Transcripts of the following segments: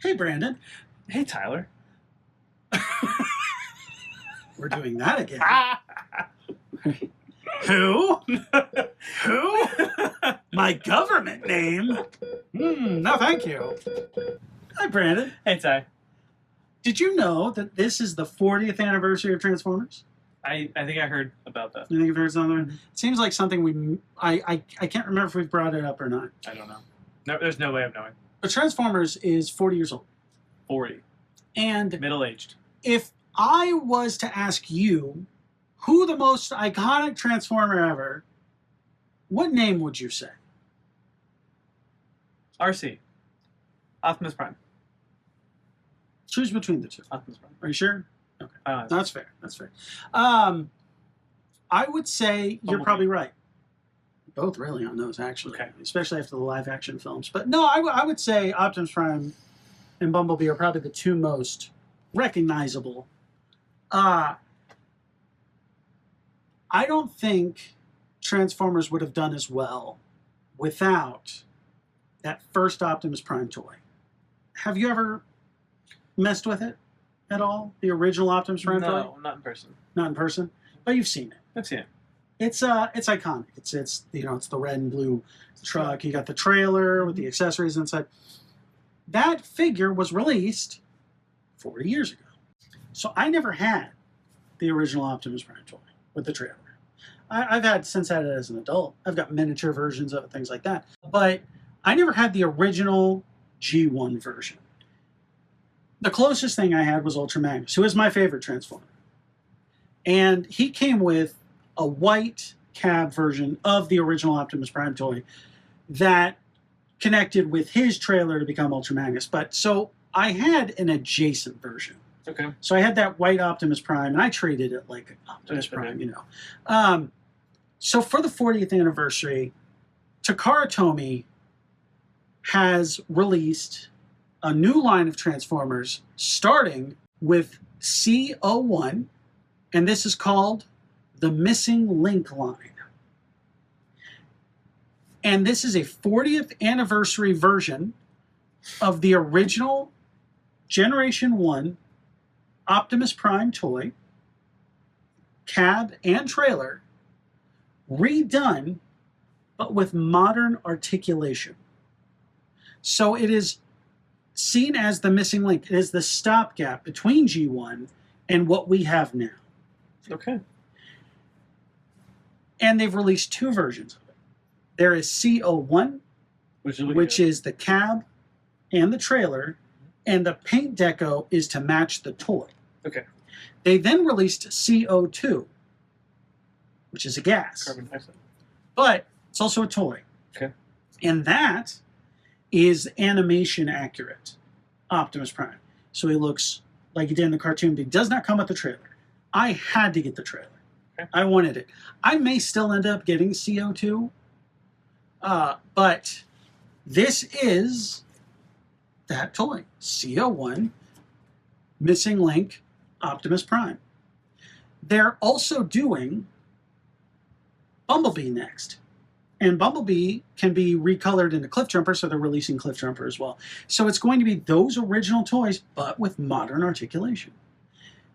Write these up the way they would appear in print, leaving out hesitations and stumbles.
Hey, Brandon. Hey, Tyler. We're doing that again. Who? Who? My government name? No, thank you. Hi, Brandon. Hey, Ty. Did you know that this is the 40th anniversary of Transformers? I think I heard about that. You think you've heard something? It seems like something I can't remember if we've brought it up or not. I don't know. No, there's no way of knowing. But Transformers is 40 years old. 40. And Middle-aged. if I was to ask you who the most iconic Transformer ever, what name would you say? RC. Optimus Prime. Choose between the two. Optimus Prime. Are you sure? Okay. Uh, That's fair. That's fair. I would say you're probably right. Both really on those, actually. Okay. Especially after the live-action films. But no, I would say Optimus Prime and Bumblebee are probably the two most recognizable. I don't think Transformers would have done as well without that first Optimus Prime toy. Have you ever messed with it at all? The original Optimus Prime toy? no, not in person. Not in person, but you've seen it. I've seen it. It's iconic. It's it's the red and blue truck. You got the trailer with the accessories inside. That figure was released 40 years ago. So I never had the original Optimus Prime toy with the trailer. I've since had it as an adult. I've got miniature versions of it, things like that. But I never had the original G1 version. The closest thing I had was Ultra Magnus, who is my favorite Transformer. And he came with a white cab version of the original Optimus Prime toy that connected with his trailer to become Ultra Magnus. But so I had an adjacent version. Okay. So I had that white Optimus Prime, and I treated it like Optimus Prime, you know. So for the 40th anniversary, Takara Tomy has released a new line of Transformers starting with C-01, and this is called the Missing Link line. And this is a 40th anniversary version of the original Generation 1 Optimus Prime toy, cab and trailer, redone, but with modern articulation. So it is seen as the missing link. It is the stopgap between G1 and what we have now. Okay. And they've released two versions of it. There is C-01, which is the cab and the trailer, and the paint deco is to match the toy. Okay. They then released CO2, which is a gas. Carbon dioxide. But it's also a toy. Okay. And that is animation accurate Optimus Prime. So he looks like he did in the cartoon, but he does not come with the trailer. I had to get the trailer. Okay. I wanted it. I may still end up getting CO2, but this is that toy, CO1 Missing Link Optimus Prime. They're also doing Bumblebee next. And Bumblebee can be recolored into Cliff Jumper, so they're releasing Cliff Jumper as well. So it's going to be those original toys, but with modern articulation.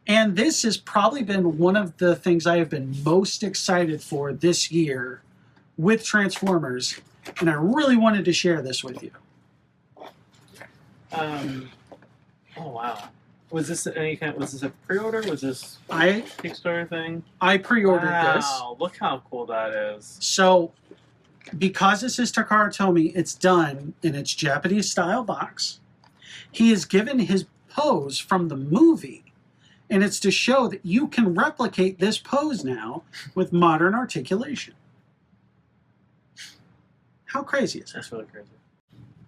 And this has probably been one of the things I have been most excited for this year with Transformers, and I really wanted to share this with you. Oh wow. Was this was this a pre-order? Was this a Kickstarter thing? I pre-ordered this. Wow, look how cool that is. So, because this is Takara Tomy, it's done in its Japanese style box. He has given his pose from the movie, and it's to show that you can replicate this pose now with modern articulation. How crazy is that? That's really crazy.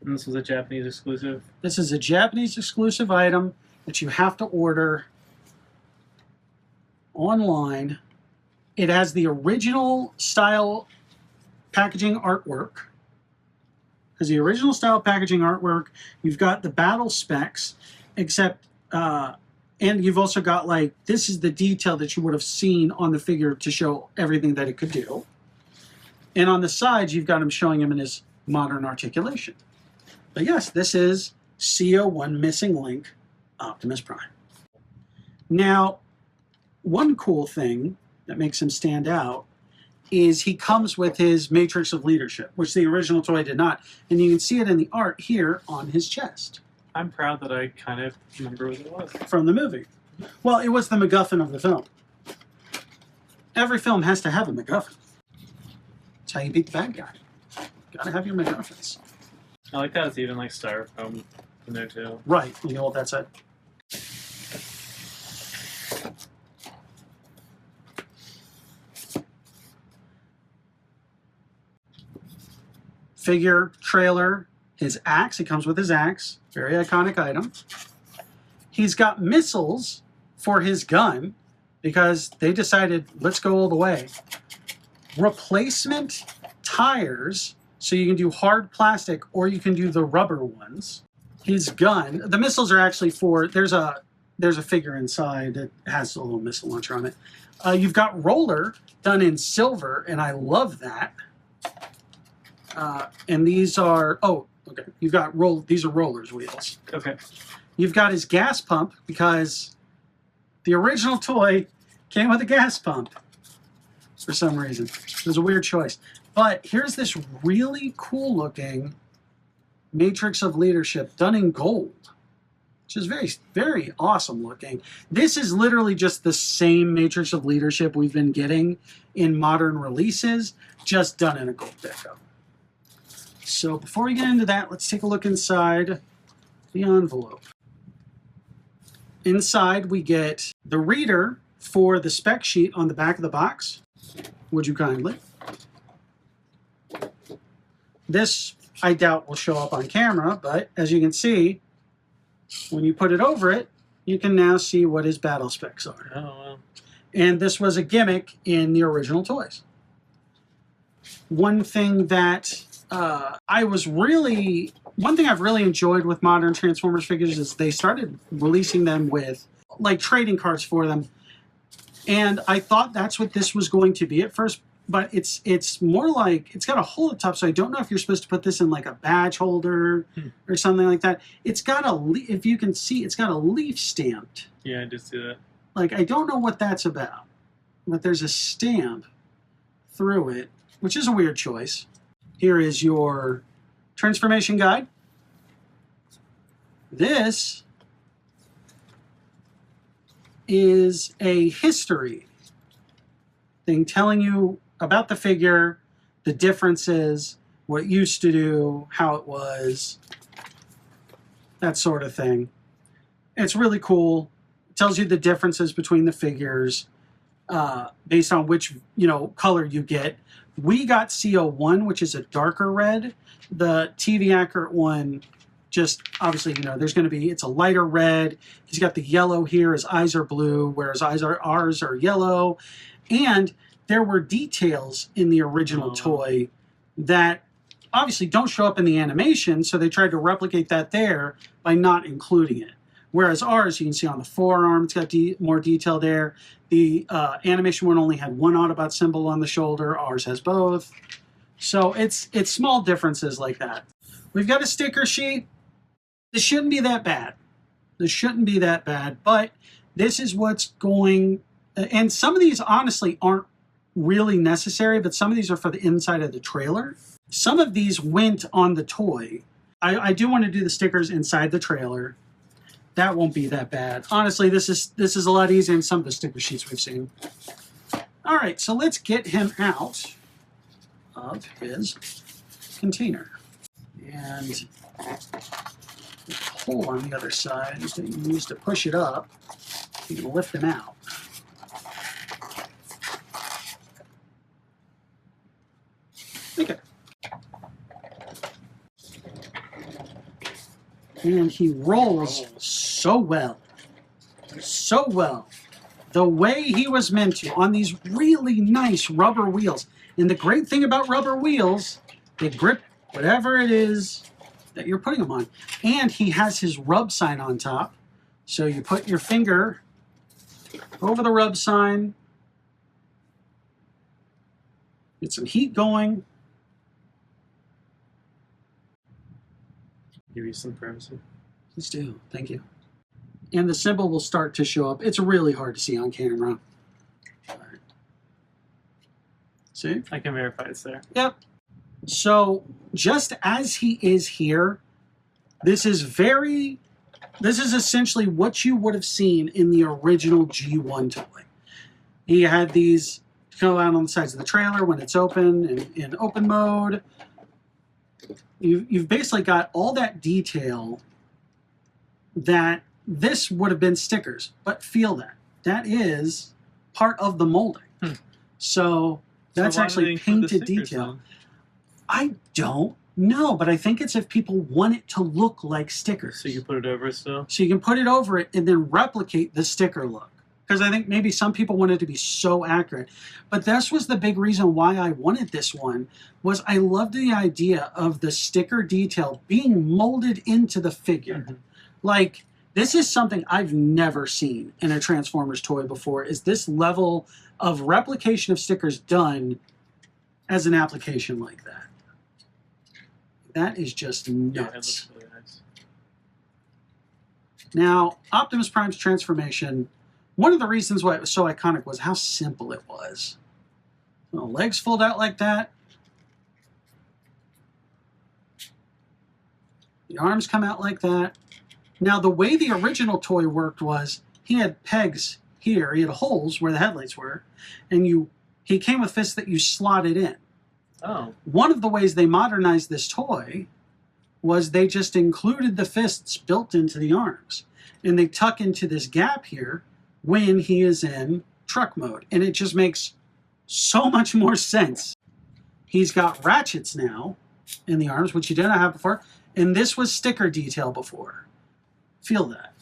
And this was a Japanese exclusive? This is a Japanese exclusive item that you have to order online. It has the original style packaging artwork. Because the original style packaging artwork, you've got the battle specs, except, and you've also got like, this is the detail that you would have seen on the figure to show everything that it could do. And on the sides, you've got him showing him in his modern articulation. But yes, this is CS-01 Missing Link Optimus Prime. Now, one cool thing that makes him stand out is he comes with his Matrix of Leadership, which the original toy did not. And you can see it in the art here on his chest. I'm proud that I kind of remember what it was. From the movie. Well, it was the MacGuffin of the film. Every film has to have a MacGuffin. That's how you beat the bad guy. Gotta have your MacGuffins. I like that it's even like styrofoam in there too. Right, you know what that said. Figure, trailer, his axe. He comes with his axe. Very iconic item. He's got missiles for his gun because they decided, let's go all the way. Replacement tires, so you can do hard plastic or you can do the rubber ones. His gun, the missiles are actually for, there's a figure inside that has a little missile launcher on it. You've got roller done in silver, and I love that. And these are, oh, okay. You've got these are rollers wheels. Okay. You've got his gas pump because the original toy came with a gas pump for some reason. It was a weird choice. But here's this really cool looking Matrix of Leadership done in gold, which is very, very awesome looking. This is literally just the same Matrix of Leadership we've been getting in modern releases, just done in a gold deco. So before we get into that, let's take a look inside the envelope. Inside we get the reader for the spec sheet on the back of the box. Would you kindly? This, I doubt, will show up on camera, but as you can see, when you put it over it, you can now see what his battle specs are. Oh, wow. And this was a gimmick in the original toys. One thing that one thing I've really enjoyed with modern Transformers figures is they started releasing them with like trading cards for them. And I thought that's what this was going to be at first, but it's more like, it's got a hole at the top, so I don't know if you're supposed to put this in like a badge holder or something like that. It's got if you can see, it's got a leaf stamped. Yeah, I did see that. Like, I don't know what that's about, but there's a stamp through it, which is a weird choice. Here is your transformation guide. This is a history thing telling you about the figure, the differences, what it used to do, how it was, that sort of thing. It's really cool. It tells you the differences between the figures based on which color you get. We got CS-01, which is a darker red. The TV accurate one, just obviously, there's going to be, it's a lighter red. He's got the yellow here. His eyes are blue, whereas ours are yellow. And there were details in the original toy that obviously don't show up in the animation, so they tried to replicate that there by not including it. Whereas ours, you can see on the forearm, it's got more detail there. The animation one only had one Autobot symbol on the shoulder. Ours has both. So it's small differences like that. We've got a sticker sheet. This shouldn't be that bad. This shouldn't be that bad, but this is what's going... And some of these, honestly, aren't really necessary, but some of these are for the inside of the trailer. Some of these went on the toy. I do want to do the stickers inside the trailer. That won't be that bad. Honestly, this is a lot easier than some of the sticker sheets we've seen. All right, so let's get him out of his container. And the hole on the other side that you use to push it up, you can lift him out. Okay. And he rolls so well. So well. The way he was meant to, on these really nice rubber wheels. And the great thing about rubber wheels, they grip whatever it is that you're putting them on. And he has his rub sign on top. So you put your finger over the rub sign. Get some heat going. Give you some privacy. Please do. Thank you. And the symbol will start to show up. It's really hard to see on camera. All right. See? I can verify it's there. Yep. So just as he is here, this is essentially what you would have seen in the original G1 toy. He had these go out on the sides of the trailer when it's open and in open mode. You've basically got all that detail that this would have been stickers, but feel that. That is part of the molding. So that's actually painted detail. Then? I don't know, but I think it's if people want it to look like stickers. So you put it over still? So you can put it over it and then replicate the sticker look. Because I think maybe some people wanted to be so accurate. But this was the big reason why I wanted this one, was I loved the idea of the sticker detail being molded into the figure. Mm-hmm. Like, this is something I've never seen in a Transformers toy before, is this level of replication of stickers done as an application like that. That is just nuts. Yeah, it looks really nice. Now, Optimus Prime's transformation, one of the reasons why it was so iconic was how simple it was. The legs fold out like that. The arms come out like that. Now, the way the original toy worked was he had pegs here. He had holes where the headlights were. And he came with fists that you slotted in. Oh. One of the ways they modernized this toy was they just included the fists built into the arms. And they tuck into this gap here when he is in truck mode. And it just makes so much more sense. He's got ratchets now in the arms, which he didn't have before. And this was sticker detail before. Feel that.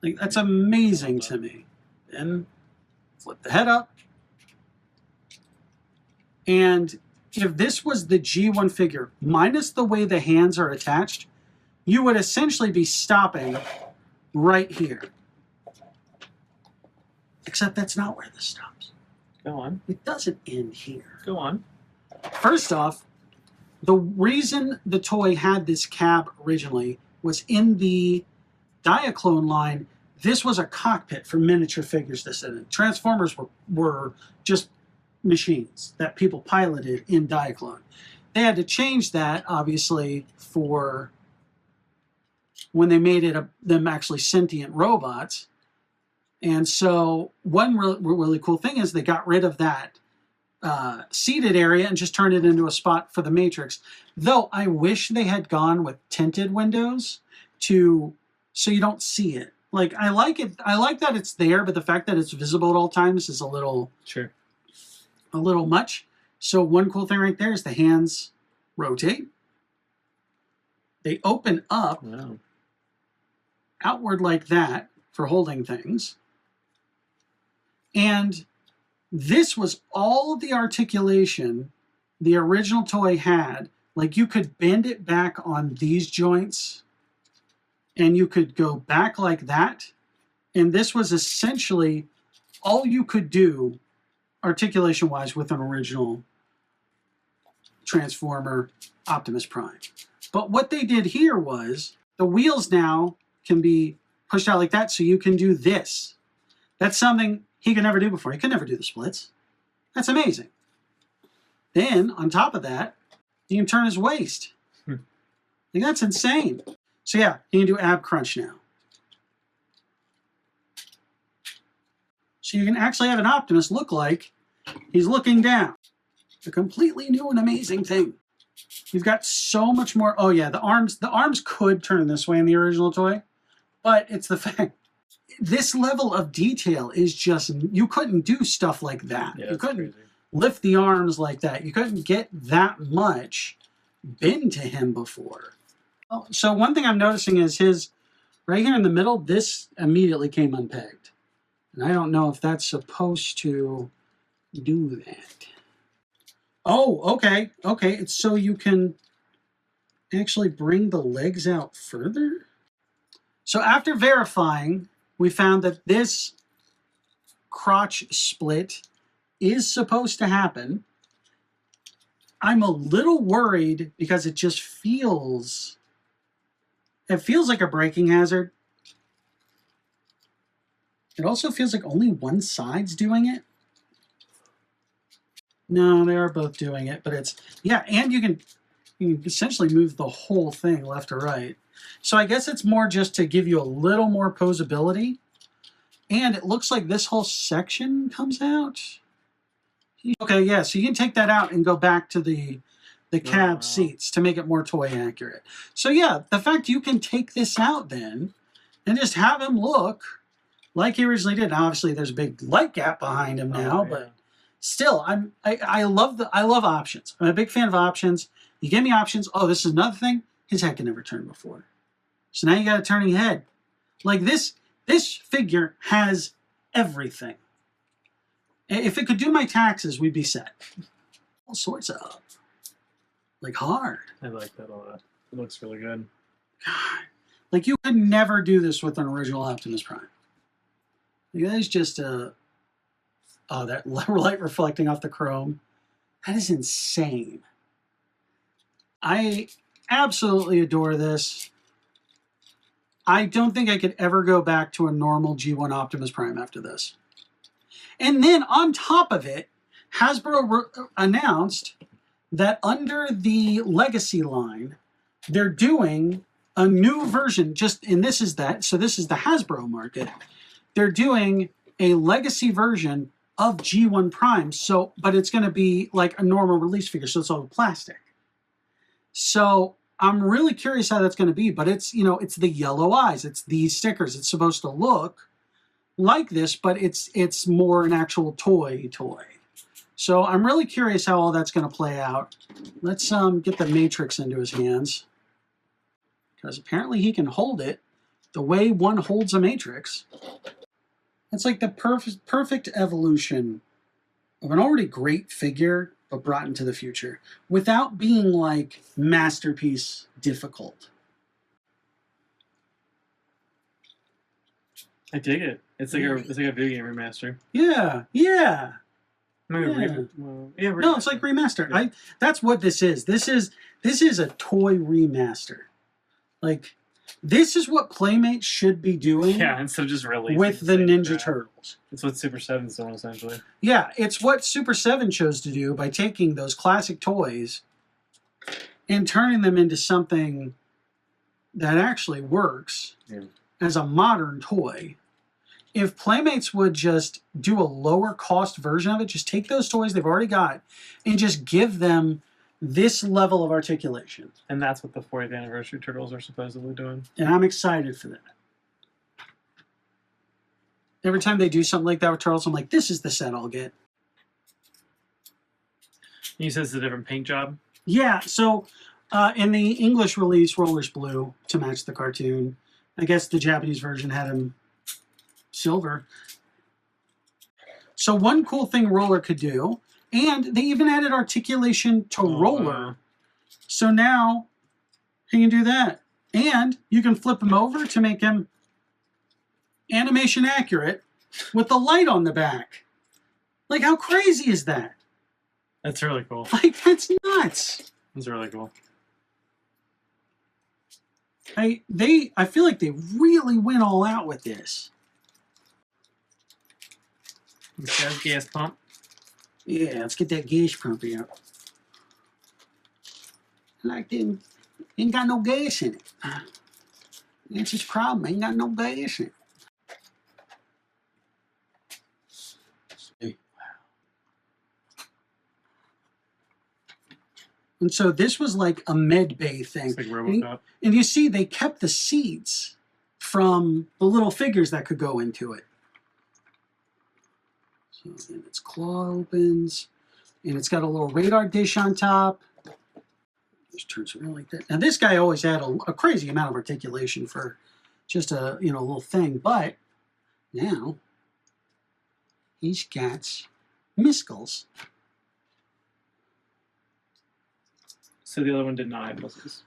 Like, that's amazing to me. Then flip the head up. And if this was the G1 figure, minus the way the hands are attached, you would essentially be stopping right here. Except that's not where this stops. Go on. It doesn't end here. Go on. First off, the reason the toy had this cab originally was in the Diaclone line, this was a cockpit for miniature figures to sit in. Transformers were just machines that people piloted in Diaclone. They had to change that, obviously, for when they made them actually sentient robots. And so one really cool thing is they got rid of that seated area and just turned it into a spot for the Matrix. Though I wish they had gone with tinted windows so you don't see it. Like, I like it. I like that it's there, but the fact that it's visible at all times is a little much. So one cool thing right there is the hands rotate. They open up outward like that for holding things. And this was all of the articulation the original toy had. Like, you could bend it back on these joints and you could go back like that. And this was essentially all you could do articulation-wise with an original Transformer Optimus Prime. But what they did here was the wheels now can be pushed out like that, so you can do this. That's something he could never do before. He could never do the splits. That's amazing. Then, on top of that, you can turn his waist. Like, that's insane. So yeah, he can do ab crunch now. So you can actually have an Optimus look like he's looking down. A completely new and amazing thing. You've got so much more. Oh yeah, the arms could turn this way in the original toy, but it's the fact this level of detail is just, you couldn't do stuff like that. Yeah, you couldn't lift the arms like that. You couldn't get that much bend to him before. So one thing I'm noticing is his, right here in the middle, this immediately came unpegged. And I don't know if that's supposed to do that. Oh, okay. Okay, it's so you can actually bring the legs out further? So after verifying, we found that this crotch split is supposed to happen. I'm a little worried because it just feels It feels like a braking hazard. It also feels like only one side's doing it. No, they are both doing it, but it's, yeah, and you can essentially move the whole thing left or right. So I guess it's more just to give you a little more posability. And it looks like this whole section comes out. Okay, yeah, so you can take that out and go back to the cab seats to make it more toy accurate. So yeah, the fact you can take this out then and just have him look like he originally did. Now, obviously, there's a big light gap behind him now, but still, I love options. I'm a big fan of options. You give me options. Oh, this is another thing. His head can never turn before. So now you got a turning head. Like this figure has everything. If it could do my taxes, we'd be set. All sorts of, like, hard. I like that a lot. It looks really good. God, like you could never do this with an original Optimus Prime. Like, that is just a, oh, that light reflecting off the chrome. That is insane. I absolutely adore this. I don't think I could ever go back to a normal G1 Optimus Prime after this. And then on top of it, Hasbro announced that under the Legacy line, they're doing a new version, and this is the Hasbro market. They're doing a Legacy version of G1 Prime, but it's going to be like a normal release figure, so it's all plastic. So I'm really curious how that's going to be, but it's the yellow eyes, it's these stickers. It's supposed to look like this, but it's more an actual toy. So I'm really curious how all that's going to play out. Let's get the Matrix into his hands, because apparently he can hold it the way one holds a Matrix. It's like the perfect evolution of an already great figure, but brought into the future without being like masterpiece difficult. I dig it. It's like a video game remaster. Yeah. Maybe No, it's like remaster. Yeah. That's what this is. This is a toy remaster. Like, this is what Playmates should be doing. Yeah, instead of just releasing with the Ninja Turtles. It's what Super 7's doing, essentially. Yeah, it's what Super 7 chose to do by taking those classic toys and turning them into something that actually works as a modern toy. If Playmates would just do a lower cost version of it, just take those toys they've already got and just give them this level of articulation. And that's what the 40th anniversary Turtles are supposedly doing. And I'm excited for that. Every time they do something like that with Turtles, I'm like, this is the set I'll get. You said it's a different paint job? Yeah, so in the English release, Roller's blue to match the cartoon. I guess the Japanese version had him silver. So one cool thing Roller could do, and they even added articulation to Roller. Wow. So now he can do that. And you can flip him over to make him animation accurate with the light on the back. Like, how crazy is that? That's really cool. Like, that's nuts. That's really cool. I feel like they really went all out with this. Gas pump. Yeah, let's get that gas pump out. Like, ain't got no gas in it. That's his problem. Ain't got no gas in it. And so this was like a med bay thing. It's like RoboCop. And you see, they kept the seats from the little figures that could go into it. So then its claw opens, and it's got a little radar dish on top. Just turns around like that. Now this guy always had a crazy amount of articulation for just a little thing, but now he's got miskles. So the other one did not have missiles.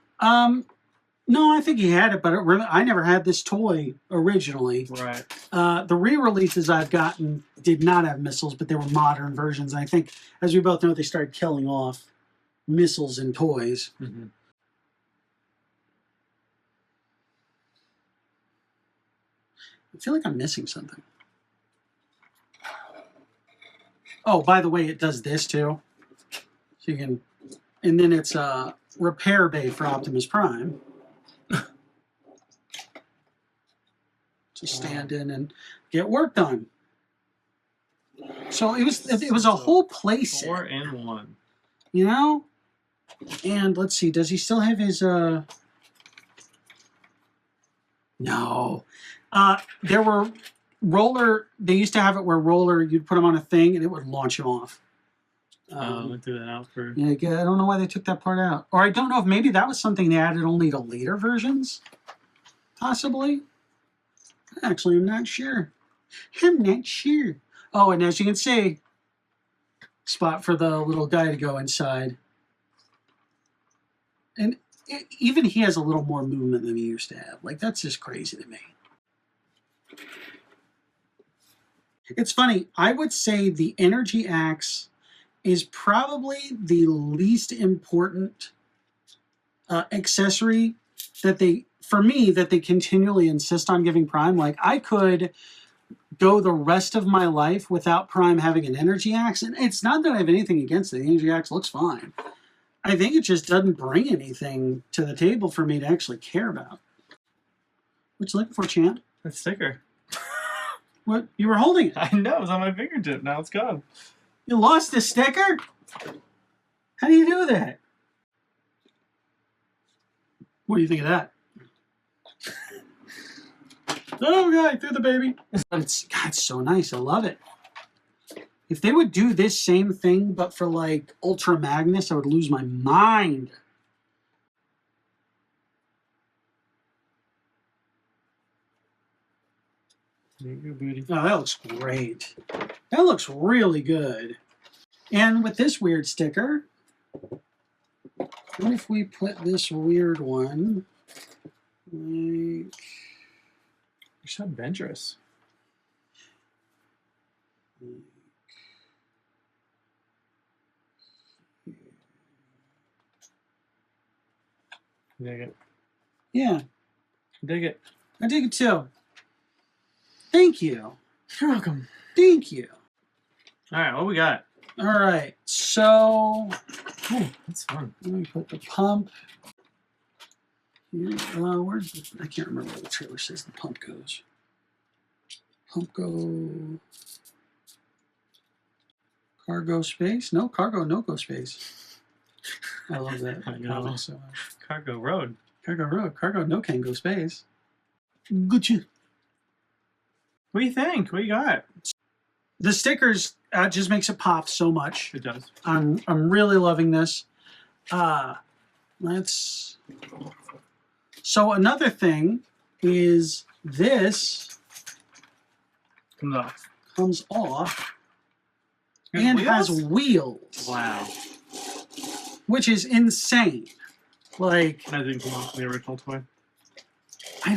No, I think he had it, but I never had this toy originally. Right. The re-releases I've gotten did not have missiles, but they were modern versions. I think, as we both know, they started killing off missiles in toys. Mm-hmm. I feel like I'm missing something. Oh, by the way, it does this too. So you can, and then it's a repair bay for Optimus Prime. To stand in and get work done. So it was a whole place. 4 in 1. You know? And let's see, does he still have his No. There were they used to have it where roller, you'd put him on a thing and it would launch him off. I threw that out for... Yeah, I don't know why they took that part out. Or I don't know if maybe that was something they added only to later versions. Possibly. Actually, I'm not sure. I'm not sure. Oh, and as you can see, spot for the little guy to go inside. And even he has a little more movement than he used to have. Like, that's just crazy to me. It's funny. I would say the energy axe is probably the least important accessory that they continually insist on giving Prime. Like, I could go the rest of my life without Prime having an energy axe. And it's not that I have anything against it. The energy axe looks fine. I think it just doesn't bring anything to the table for me to actually care about. What you looking for, champ? That sticker. What? You were holding it. I know, it was on my fingertip. Now it's gone. You lost the sticker? How do you do that? What do you think of that? Oh, God, I threw the baby. It's so nice. I love it. If they would do this same thing, but for, like, Ultra Magnus, I would lose my mind. There you go, booty. Oh, that looks great. That looks really good. And with this weird sticker, what if we put this weird one, like... You're so adventurous. Dig it. Yeah. Dig it. I dig it too. Thank you. You're welcome. Thank you. Alright, what we got? Alright, so... Ooh, that's fun. Let me put the pump here. Where's the... I can't remember where the trailer says the pump goes. Pump go... Cargo space? No, cargo no-go space. I love that. I know. So much. Cargo road. Cargo road. Cargo no can go space. Gucci. What do you think? What do you got? The stickers just makes it pop so much. It does. I'm really loving this. Let's... So another thing is this comes off and has wheels. Wow. Which is insane. Like, That didn't come off the original toy. I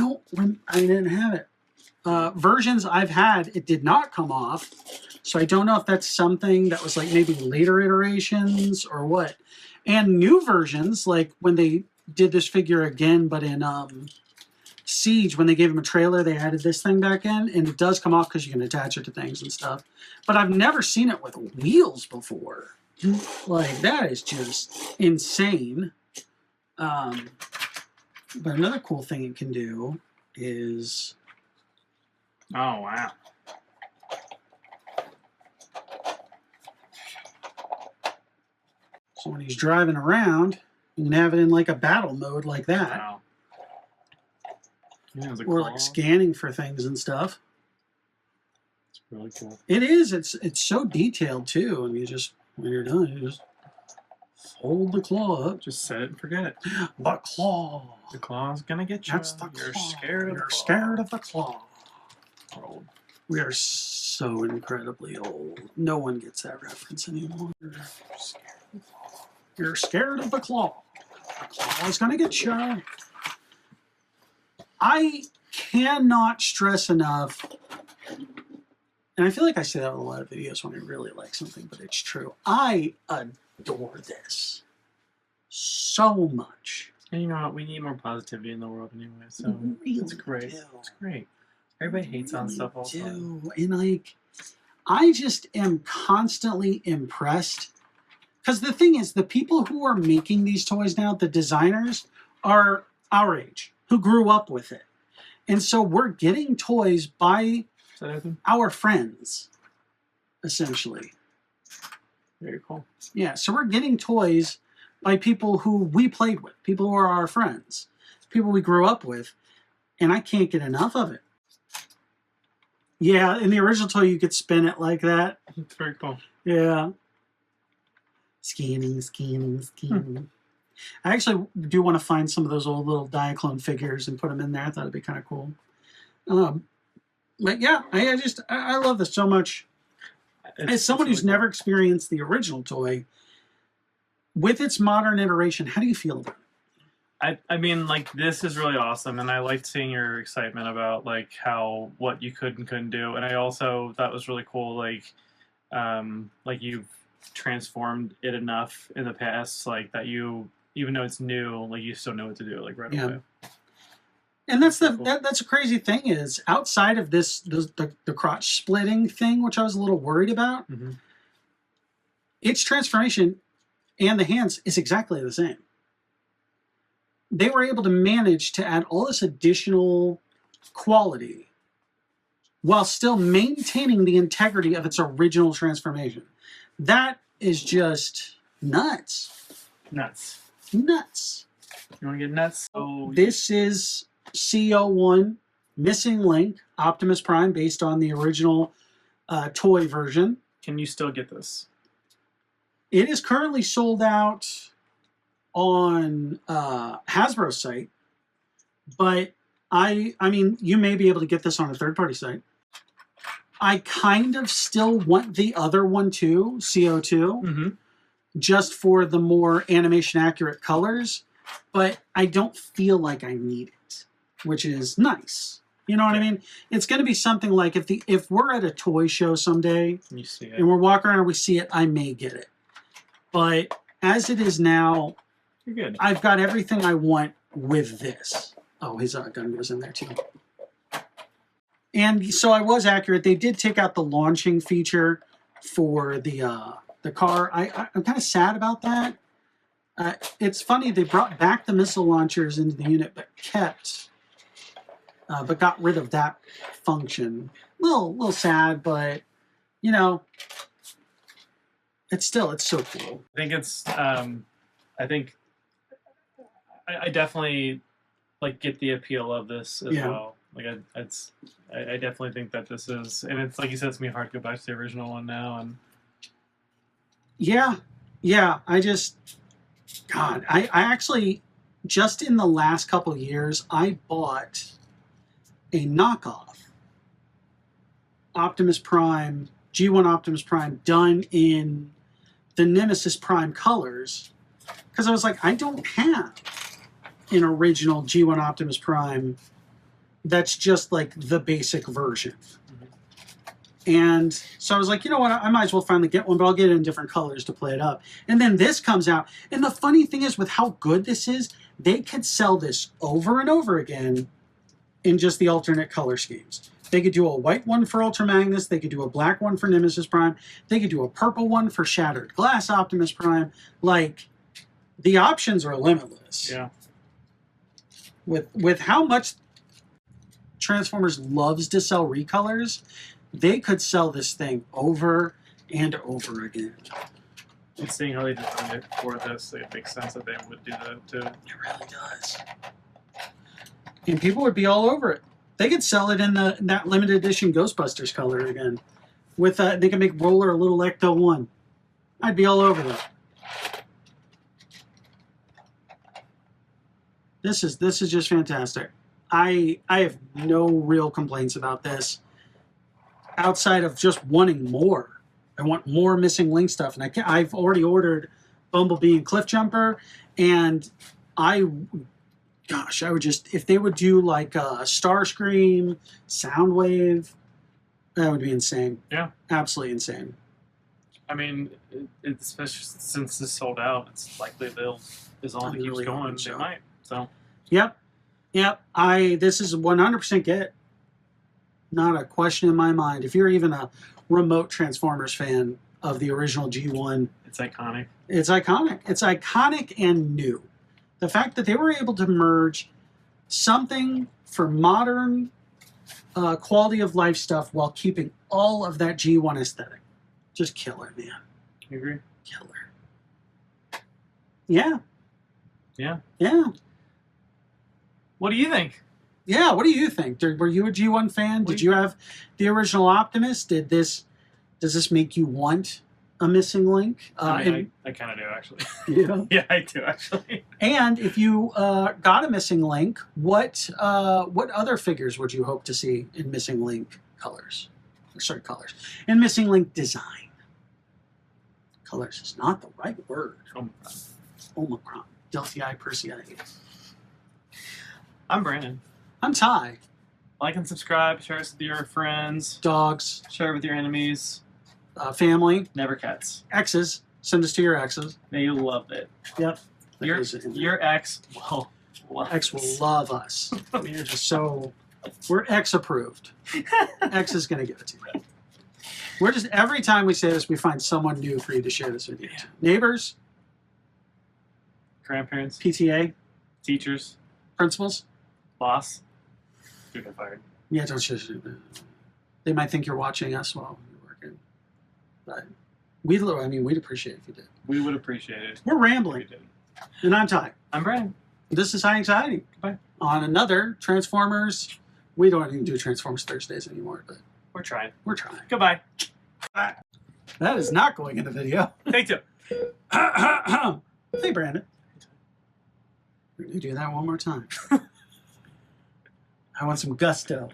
didn't have it. Versions I've had, it did not come off. So I don't know if that's something that was like maybe later iterations or what. And new versions, like when they did this figure again, but in Siege, when they gave him a trailer, they added this thing back in, and it does come off because you can attach it to things and stuff. But I've never seen it with wheels before. Like, that is just insane. But another cool thing it can do is... Oh, wow. So when he's driving around, you can have it in like a battle mode like that. Wow. Yeah, or like scanning for things and stuff. It's really cool. It is. It's so detailed too. And you just, when you're done, you just fold the claw up. Just set it and forget it. The claw. The claw's gonna get you. That's the You're claw. scared of You're the claw. scared of the claw. We're old. We are so incredibly old. No one gets that reference anymore. You're scared of the claw. The claw is gonna get you. I cannot stress enough, and I feel like I say that in a lot of videos when I really like something, but it's true. I adore this so much. And you know what? We need more positivity in the world anyway, so Really it's great. do. It's great. Everybody hates on stuff all the time. do. And like, I just am constantly impressed. Because the thing is, the people who are making these toys now, the designers, are our age, who grew up with it. And so we're getting toys by our friends, essentially. Very cool. Yeah, so we're getting toys by people who we played with, people who are our friends, people we grew up with, and I can't get enough of it. Yeah, in the original toy, you could spin it like that. It's very cool. Yeah. Scanning, scanning, scanning. I actually do want to find some of those old little Diaclone figures and put them in there. I thought it'd be kind of cool. But yeah, I love this so much. As someone who's never experienced the original toy, with its modern iteration, how do you feel about it? I mean, like, this is really awesome, and I liked seeing your excitement about, like, what you could and couldn't do, and I also thought it was really cool, like you've transformed it enough in the past, like, that you, even though it's new, like, you still know what to do, like, right away. And that's that's a crazy thing is, outside of this, the crotch splitting thing, which I was a little worried about, its transformation and the hands is exactly the same. They were able to manage to add all this additional quality while still maintaining the integrity of its original transformation. That is just nuts. Nuts. Nuts. You want to get nuts? Oh, this is CS-01 Missing Link Optimus Prime, based on the original toy version. Can you still get this? It is currently sold out on Hasbro's site, but I mean, you may be able to get this on a third-party site. I kind of still want the other one too, CS-02, just for the more animation-accurate colors, but I don't feel like I need it, which is nice. You know what I mean? It's going to be something like, if we're at a toy show someday you see it, and we're walking around and we see it, I may get it. But as it is now, you're good. I've got everything I want with this. Oh, his gun goes in there too. And so I was accurate. They did take out the launching feature for the car. I'm kind of sad about that. It's funny, they brought back the missile launchers into the unit, but got rid of that function. Little sad, but you know, it's so cool. I think it's I definitely like get the appeal of this as well. Like I definitely think that this is, and it's like you said, it's gonna be hard to go back to the original one now. And yeah, I actually, just in the last couple years, I bought a knockoff Optimus Prime, G1 Optimus Prime, done in the Nemesis Prime colors, because I was like, I don't have an original G1 Optimus Prime that's just like the basic version. And so I was like, you know what, I might as well finally get one, but I'll get it in different colors to play it up. And then this comes out, and the funny thing is, with how good this is, they could sell this over and over again in just the alternate color schemes. They could do a white one for Ultra Magnus, they could do a black one for Nemesis Prime, they could do a purple one for Shattered Glass Optimus Prime. Like, the options are limitless. Yeah. With how much Transformers loves to sell recolors, they could sell this thing over and over again. And seeing how they designed it for this, it makes sense that they would do that too. It really does. And people would be all over it. They could sell it in that limited edition Ghostbusters color again. With they could make Roller a little Ecto 1. I'd be all over that. This is just fantastic. I have no real complaints about this, outside of just wanting more. I want more Missing Link stuff, and I've already ordered Bumblebee and Cliffjumper, and I would just, if they would do like Starscream, Soundwave, that would be insane. Yeah, absolutely insane. I mean, especially since this sold out, it's likely they'll, as long as it keeps going, they might. So. Yep. This is 100% get. Not a question in my mind. If you're even a remote Transformers fan of the original G1, It's iconic. it's iconic. It's iconic and new. The fact that they were able to merge something for modern quality of life stuff while keeping all of that G1 aesthetic. Just killer, man. You agree? Killer. Yeah. Yeah. Yeah. What do you think? Yeah, what do you think? Were you a G1 fan? Did you have the original Optimus? Does this make you want a Missing Link? I kind of do, actually. Yeah. Yeah, I do, actually. And if you got a Missing Link, what other figures would you hope to see in Missing Link colors? Sorry, colors. In Missing Link design. Colors is not the right word. Omicron. Delphi Persei. I'm Brandon. I'm Ty. Like and subscribe. Share us with your friends. Dogs. Share it with your enemies. Family. Never cats. Exes. Send us to your exes. They love it. Yep. Your ex will love X will this. love us. We're just we're X approved. X is going to give it to you. We're just, every time we say this, we find someone new for you to share this with you. Yeah. Neighbors, Grandparents, PTA, teachers, principals. boss. You get fired. Yeah, don't share. They might think you're watching us while you're working. But we'd appreciate if you did. We would appreciate it. We're rambling. We did. And I'm Ty. I'm Brandon. This is High Anxiety. Goodbye. On another Transformers. We don't even do Transformers Thursdays anymore, but We're trying. we're trying. Goodbye. That is not going in the video. Take two. Hey, Brandon. We're going to do that one more time. I want some gusto.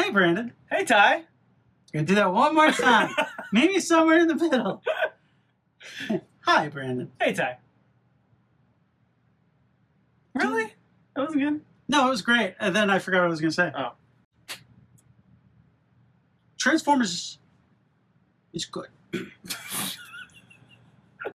Hey, Brandon. Hey, Ty. We're going to do that one more time. Maybe somewhere in the middle. Hi, Brandon. Hey, Ty. Really? That wasn't good. No, it was great. And then I forgot what I was going to say. Oh. Transformers is good.